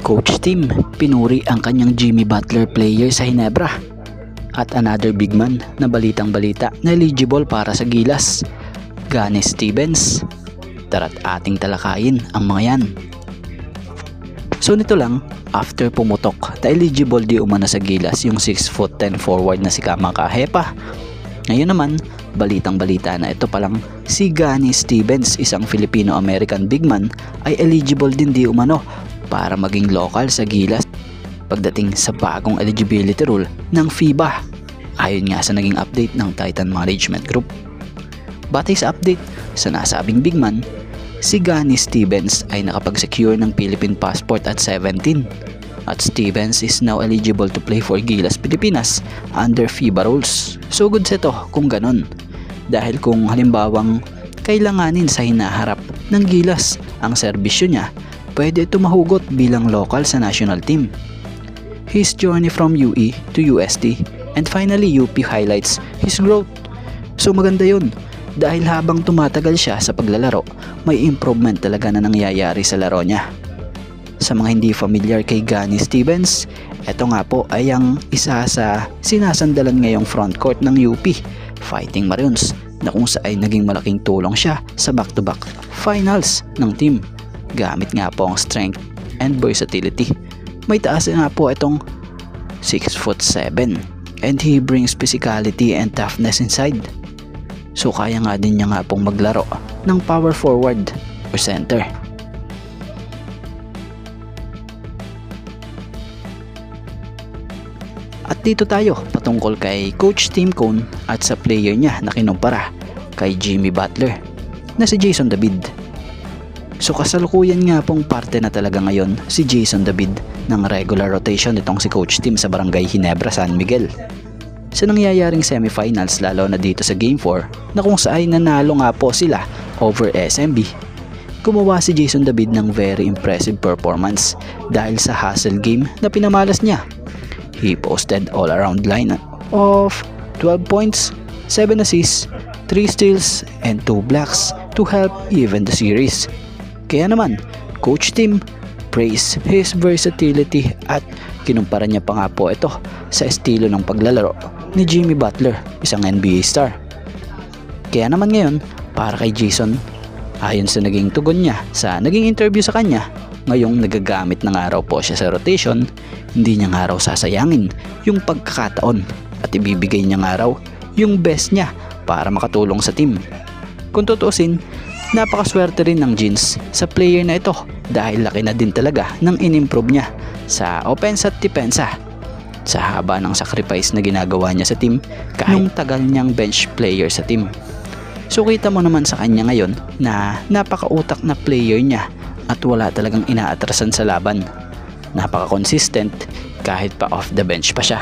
Coach Tim, pinuri ang kanyang Jimmy Butler player sa Hinebra. At another big man na balitang-balita na eligible para sa Gilas, Gane Stevens. Tara't ating talakayin ang mga yan. So nito lang, after pumutok na eligible di umano sa Gilas yung 6'10" forward na si Kama Kahepa, ngayon naman, balitang-balita na ito palang si Gane Stevens, isang Filipino-American big man, ay eligible din di umano para maging local sa Gilas pagdating sa bagong eligibility rule ng FIBA, ayon nga sa naging update ng Titan Management Group. Batay sa update sa nasabing big man, si Gane Stevens ay nakapag-secure ng Philippine passport at 17 at Stevens is now eligible to play for Gilas Pilipinas under FIBA rules. So good sa ito kung ganon, dahil kung halimbawang kailanganin sa hinaharap ng Gilas ang serbisyo niya, pwede ito mahugot bilang local sa national team. His journey from UE to UST and finally UP highlights his growth. So maganda yun, dahil habang tumatagal siya sa paglalaro, may improvement talaga na nangyayari sa laro niya. Sa mga hindi familiar kay Gane Stevens, ito nga po ay ang isa sa sinasandalan ngayong frontcourt ng UP Fighting Maroons, na kung saan naging malaking tulong siya sa back-to-back finals ng team. Gamit nga po ang strength and versatility. May taas nga po itong 6'7" and he brings physicality and toughness inside. So kaya nga din niya nga pong maglaro ng power forward or center. At dito tayo patungkol kay Coach Tim Cone at sa player niya na kinumpara kay Jimmy Butler na si Jason David. So kasalukuyan nga pong parte na talaga ngayon si Jason David ng regular rotation nitong si Coach Tim sa Barangay Hinebra, San Miguel. Sa nangyayaring semifinals, lalo na dito sa Game 4 na kung saan nanalo nga po sila over SMB, gumawa si Jason David ng very impressive performance dahil sa hustle game na pinamalas niya. He posted all-around line of 12 points, 7 assists, 3 steals, and 2 blocks to help even the series. Kaya naman, Coach Tim praised his versatility at kinumpara niya pa nga po ito sa estilo ng paglalaro ni Jimmy Butler, isang NBA star. Kaya naman ngayon, para kay Jason, ayon sa naging tugon niya sa naging interview sa kanya, ngayong nagagamit ng araw po siya sa rotation, hindi niya nga raw sasayangin yung pagkakataon at ibibigay niya nga raw yung best niya para makatulong sa team. Kung tutuusin, napakaswerte rin ng Jeans sa player na ito dahil laki na din talaga ng inimprove niya sa offense at depensa sa haba ng sacrifice na ginagawa niya sa team kahit nung tagal niyang bench player sa team. So kita mo naman sa kanya ngayon na napakautak na player niya at wala talagang inaatrasan sa laban. Napaka-consistent kahit pa off the bench pa siya.